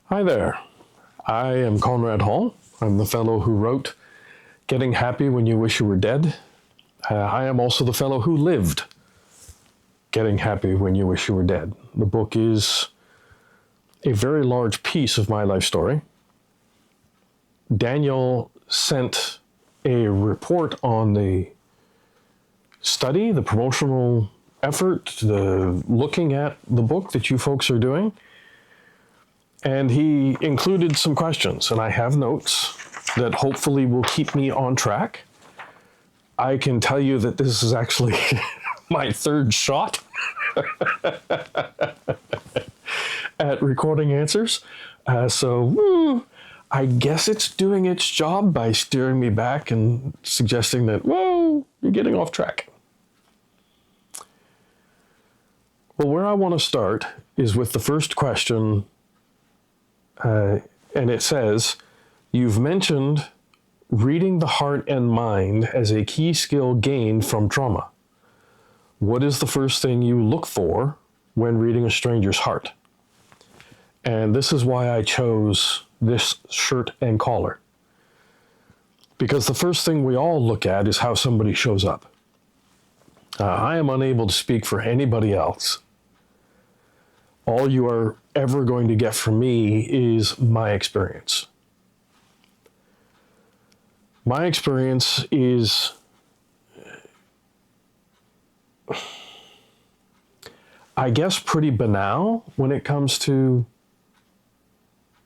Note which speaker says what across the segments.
Speaker 1: Hi there. I am Conrad Hall. I'm the fellow who wrote Getting Happy When You Wish You Were Dead. I am also the fellow who lived Getting Happy When You Wish You Were Dead. The book is a very large piece of my life story. Daniel sent a report on the study, the promotional effort, the looking at the book that you folks are doing. And he included some questions, and I have notes that hopefully will keep me on track. I can tell you that this is actually my third shot at recording answers. I guess it's doing its job by steering me back and suggesting that, whoa, you're getting off track. Well, where I want to start is with the first question. And it says, you've mentioned reading the heart and mind as a key skill gained from trauma. What is the first thing you look for when reading a stranger's heart? And this is why I chose this shirt and collar. Because the first thing we all look at is how somebody shows up. I am unable to speak for anybody else. All you are ever going to get from me is my experience. My experience is, I guess, pretty banal when it comes to,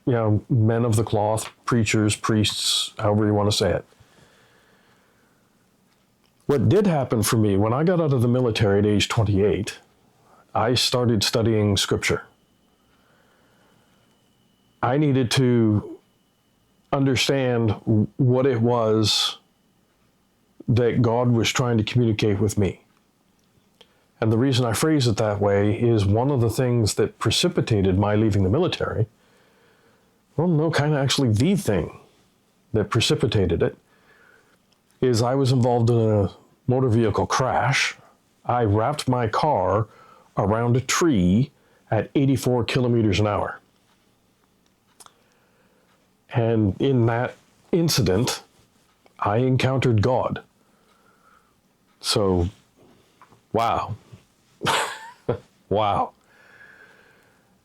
Speaker 1: men of the cloth, preachers, priests, however you want to say it. What did happen for me, when I got out of the military at age 28, I started studying Scripture. I needed to understand what it was that God was trying to communicate with me. And the reason I phrase it that way is one of the things that precipitated my leaving the military, actually the thing that precipitated it, is I was involved in a motor vehicle crash. I wrapped my car around a tree at 84 kilometers an hour. And in that incident, I encountered God. So, wow. Wow.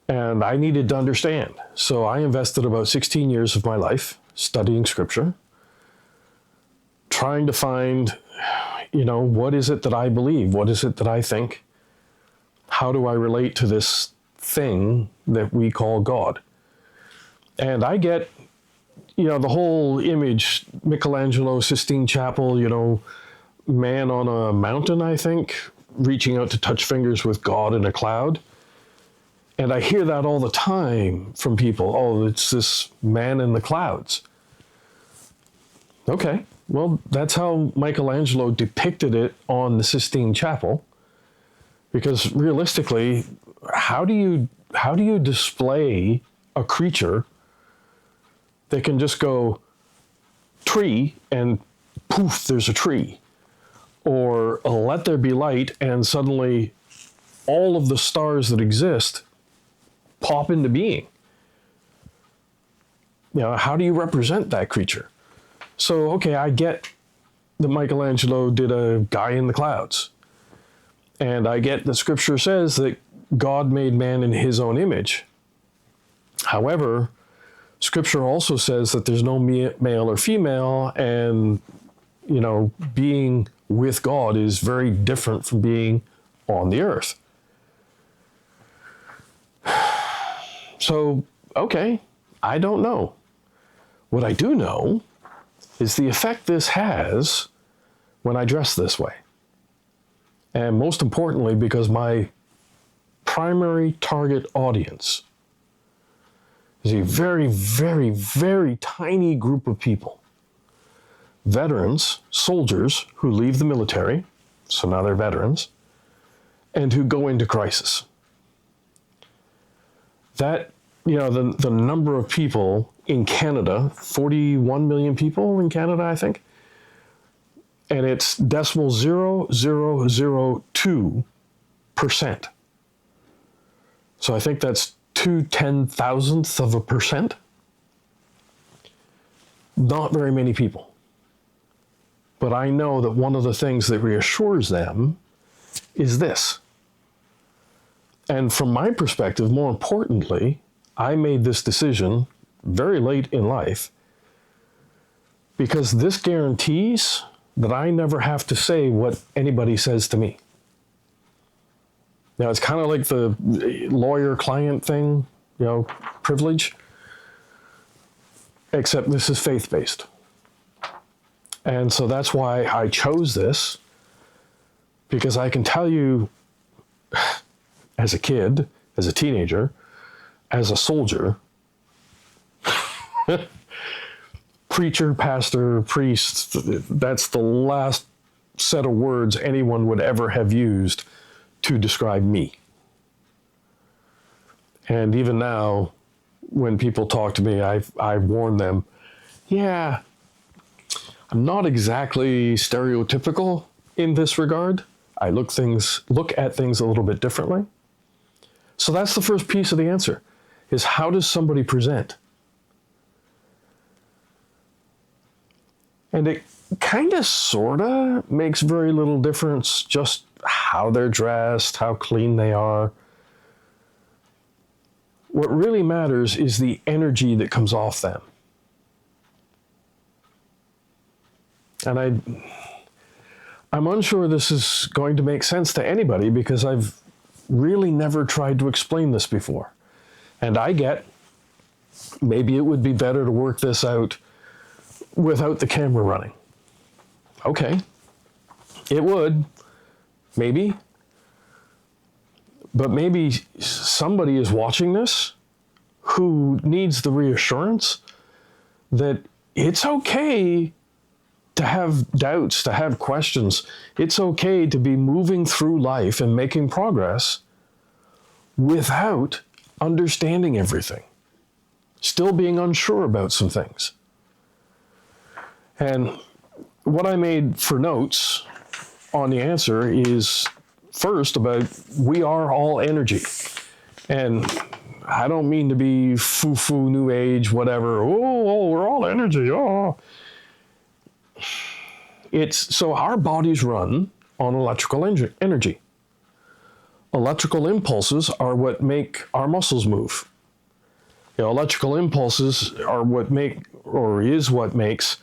Speaker 1: And I needed to understand. So I invested about 16 years of my life studying Scripture, trying to find, what is it that I believe? What is it that I think? How do I relate to this thing that we call God? And I get, the whole image, Michelangelo, Sistine Chapel, man on a mountain, I think, reaching out to touch fingers with God in a cloud. And I hear that all the time from people. Oh, it's this man in the clouds. Okay, well, that's how Michelangelo depicted it on the Sistine Chapel. Because realistically, how do you display a creature that can just go tree and poof, there's a tree? Or let there be light and suddenly all of the stars that exist pop into being? How do you represent that creature? So, okay, I get that Michelangelo did a guy in the clouds. And I get that Scripture says that God made man in his own image. However, Scripture also says that there's no male or female, and, being with God is very different from being on the earth. So, okay, I don't know. What I do know is the effect this has when I dress this way. And most importantly, because my primary target audience is a very, very, very tiny group of people. Veterans, soldiers who leave the military, so now they're veterans, and who go into crisis. That, the number of people in Canada, 41 million people in Canada, I think, and it's 0.0002%. So I think that's 0.002/10,000%. Not very many people. But I know that one of the things that reassures them is this. And from my perspective, more importantly, I made this decision very late in life because this guarantees that I never have to say what anybody says to me. Now, it's kind of like the lawyer-client thing, privilege, except this is faith-based. And so that's why I chose this, because I can tell you, as a kid, as a teenager, as a soldier, preacher, pastor, priest, that's the last set of words anyone would ever have used to describe me. And even now, when people talk to me, I warn them, yeah, I'm not exactly stereotypical in this regard. I look at things a little bit differently. So that's the first piece of the answer, is how does somebody present? And it kind of, sort of makes very little difference just how they're dressed, how clean they are. What really matters is the energy that comes off them. And I'm unsure this is going to make sense to anybody because I've really never tried to explain this before. And I get, maybe it would be better to work this out without the camera running. Okay, it would, maybe. But maybe somebody is watching this who needs the reassurance that it's okay to have doubts, to have questions. It's okay to be moving through life and making progress without understanding everything, still being unsure about some things. And what I made for notes on the answer is first about we are all energy. And I don't mean to be foo-foo, new age, whatever. Oh, we're all energy. Oh. So our bodies run on electrical energy. Electrical impulses are what make our muscles move. Electrical impulses are what makes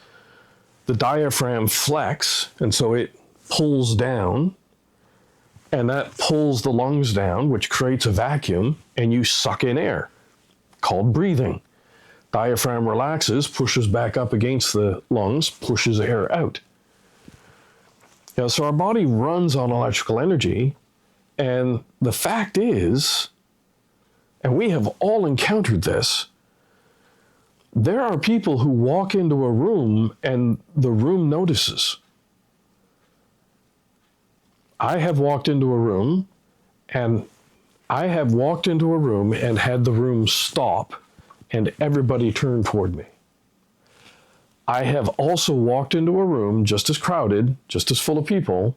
Speaker 1: the diaphragm flex, and so it pulls down, and that pulls the lungs down, which creates a vacuum, and you suck in air, called breathing. Diaphragm relaxes, pushes back up against the lungs, pushes air out. So our body runs on electrical energy, and the fact is, and we have all encountered this, there are people who walk into a room and the room notices. I have walked into a room and had the room stop and everybody turned toward me. I have also walked into a room just as crowded, just as full of people,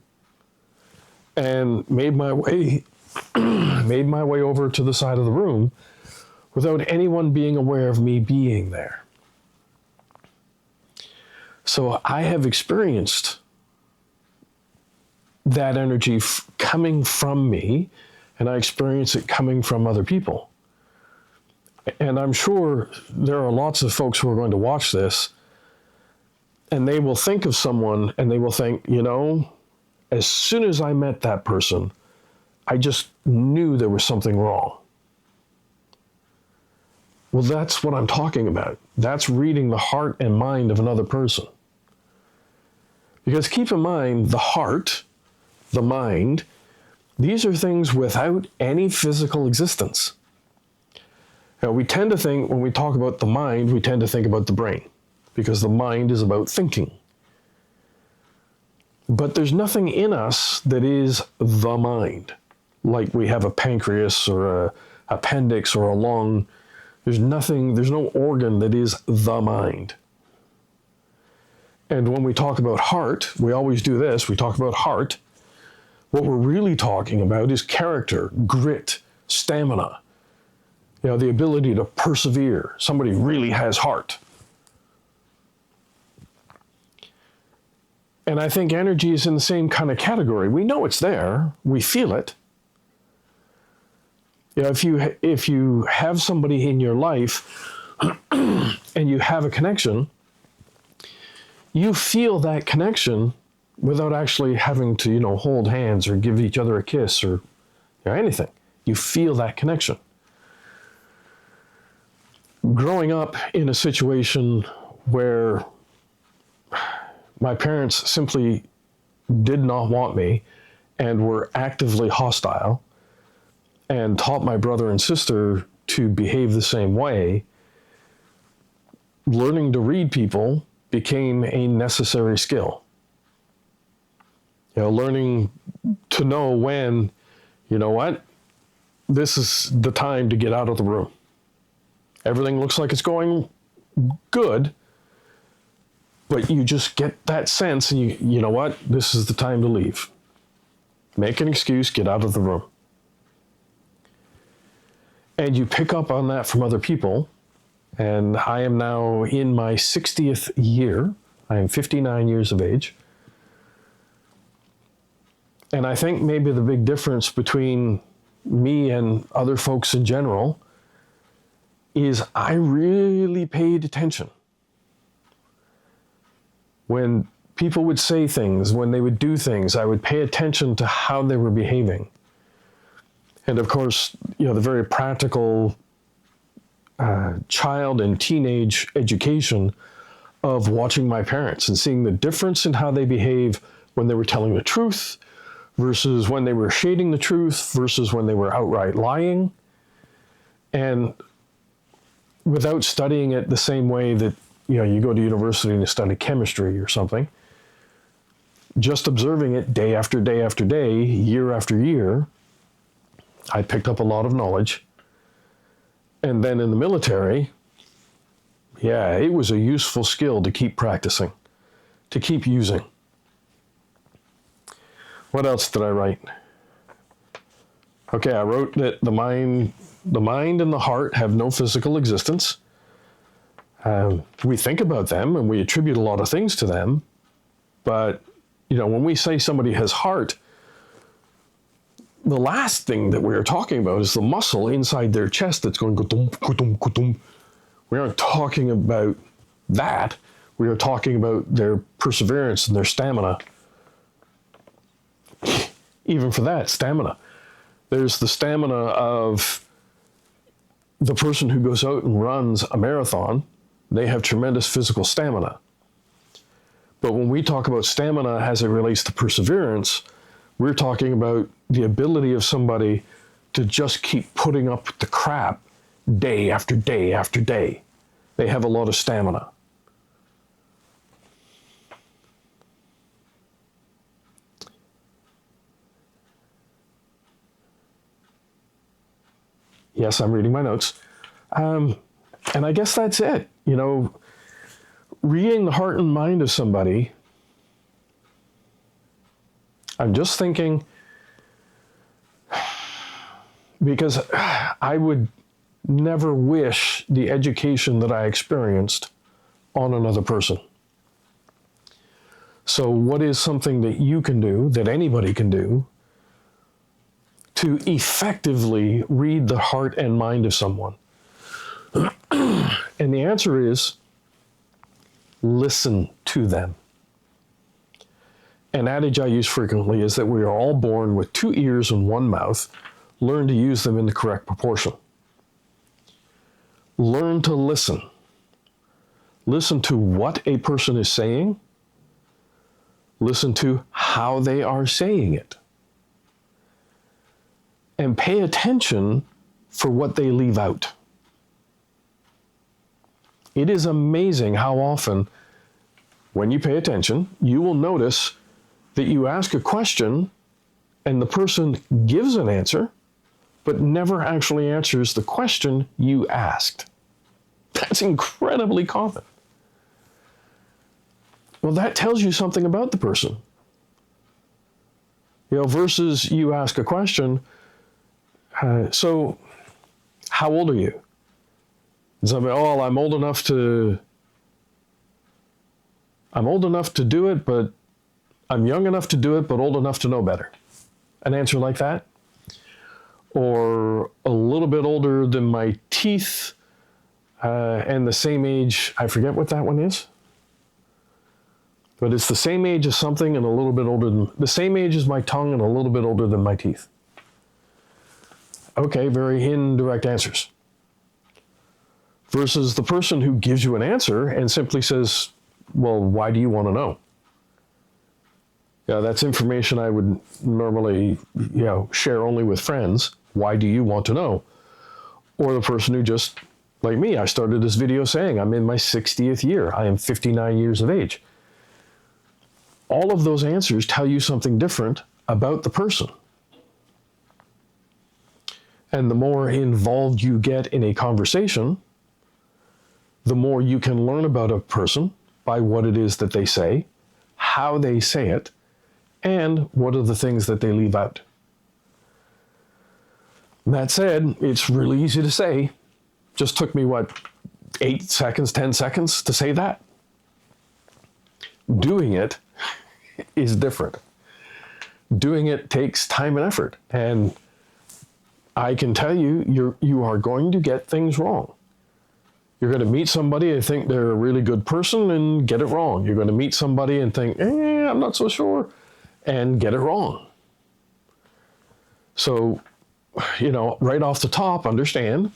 Speaker 1: and made my way over to the side of the room without anyone being aware of me being there. So I have experienced that energy coming from me, and I experience it coming from other people. And I'm sure there are lots of folks who are going to watch this, and they will think of someone, and they will think, as soon as I met that person, I just knew there was something wrong. Well, that's what I'm talking about. That's reading the heart and mind of another person. Because keep in mind, the heart, the mind, these are things without any physical existence. Now, we tend to think, when we talk about the mind, we tend to think about the brain, because the mind is about thinking. But there's nothing in us that is the mind. Like we have a pancreas or an appendix or a lung. There's no organ that is the mind. And when we talk about heart, we always do this. We talk about heart. What we're really talking about is character, grit, stamina. the ability to persevere. Somebody really has heart. And I think energy is in the same kind of category. We know it's there. We feel it. If you have somebody in your life and you have a connection, you feel that connection without actually having to, hold hands or give each other a kiss or anything. You feel that connection. Growing up in a situation where my parents simply did not want me and were actively hostile and taught my brother and sister to behave the same way, learning to read people became a necessary skill. Learning to know when, this is the time to get out of the room. Everything looks like it's going good, but you just get that sense and you know what? This is the time to leave. Make an excuse, get out of the room. And you pick up on that from other people. And I am now in my 60th year. I am 59 years of age. And I think maybe the big difference between me and other folks in general is I really paid attention. When people would say things, when they would do things, I would pay attention to how they were behaving. And of course, the very practical child and teenage education of watching my parents and seeing the difference in how they behave when they were telling the truth versus when they were shading the truth versus when they were outright lying. And without studying it the same way that, you go to university and you study chemistry or something, just observing it day after day after day, year after year, I picked up a lot of knowledge. And then in the military, it was a useful skill to keep practicing, to keep using. What else did I write? Okay, I wrote that the mind and the heart have no physical existence. We think about them and we attribute a lot of things to them. But, when we say somebody has heart, the last thing that we are talking about is the muscle inside their chest that's going kutum, kutum, kutum. We aren't talking about that. We are talking about their perseverance and their stamina. Even for that, stamina. There's the stamina of the person who goes out and runs a marathon. They have tremendous physical stamina. But when we talk about stamina as it relates to perseverance, we're talking about the ability of somebody to just keep putting up with the crap day after day after day. They have a lot of stamina. Yes, I'm reading my notes. And I guess that's it. Reading the heart and mind of somebody, I'm just thinking, because I would never wish the education that I experienced on another person. So what is something that you can do, that anybody can do, to effectively read the heart and mind of someone? And the answer is, listen to them. An adage I use frequently is that we are all born with 2 ears and 1 mouth. Learn to use them in the correct proportion. Learn to listen. Listen to what a person is saying. Listen to how they are saying it. And pay attention for what they leave out. It is amazing how often, when you pay attention, you will notice that you ask a question and the person gives an answer, but never actually answers the question you asked. That's incredibly common. Well, that tells you something about the person. Versus you ask a question, so How old are you? And somebody, oh, I'm old enough to do it, but I'm young enough to do it, but old enough to know better. An answer like that. Or a little bit older than my teeth, and the same age, I forget what that one is. But it's the same age as something and a little bit older than, the same age as my tongue and a little bit older than my teeth. Okay, very indirect answers. Versus the person who gives you an answer and simply says, well, why do you want to know? Yeah, that's information I would normally, share only with friends. Why do you want to know? Or the person who just, like me, I started this video saying I'm in my 60th year. I am 59 years of age. All of those answers tell you something different about the person. And the more involved you get in a conversation, the more you can learn about a person by what it is that they say, how they say it, and what are the things that they leave out. That said, it's really easy to say. Just took me, 8 seconds, 10 seconds to say that? Doing it is different. Doing it takes time and effort. And I can tell you, you are going to get things wrong. You're going to meet somebody and think they're a really good person and get it wrong. You're going to meet somebody and think, I'm not so sure, and get it wrong. So, right off the top, understand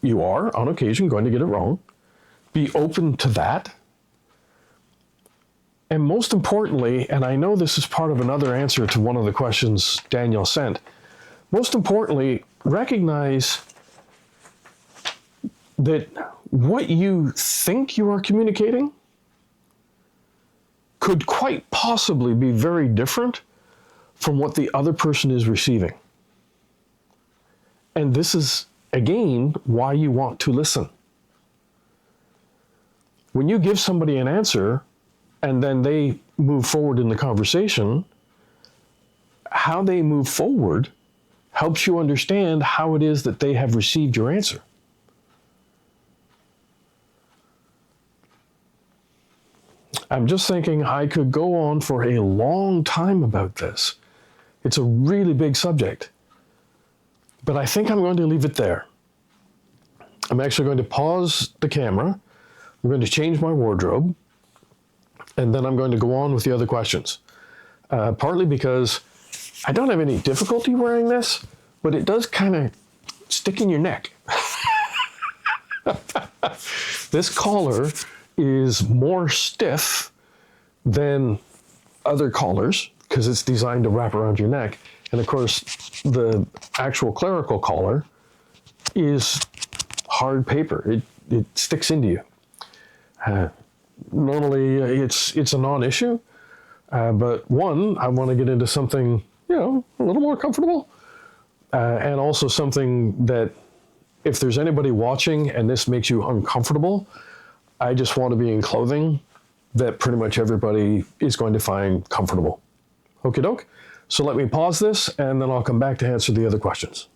Speaker 1: you are, on occasion, going to get it wrong. Be open to that. And most importantly, and I know this is part of another answer to one of the questions Daniel sent, most importantly, recognize that what you think you are communicating could quite possibly be very different from what the other person is receiving. And this is, again, why you want to listen. When you give somebody an answer and then they move forward in the conversation, how they move forward helps you understand how it is that they have received your answer. I'm just thinking I could go on for a long time about this. It's a really big subject. But I think I'm going to leave it there. I'm actually going to pause the camera. I'm going to change my wardrobe. And then I'm going to go on with the other questions. Partly because I don't have any difficulty wearing this, but it does kind of stick in your neck. This collar is more stiff than other collars because it's designed to wrap around your neck. And of course, the actual clerical collar is hard paper. It sticks into you. Normally, it's a non-issue. But one, I want to get into something, a little more comfortable. And also something that if there's anybody watching and this makes you uncomfortable, I just want to be in clothing that pretty much everybody is going to find comfortable. Okie doke. So let me pause this and then I'll come back to answer the other questions.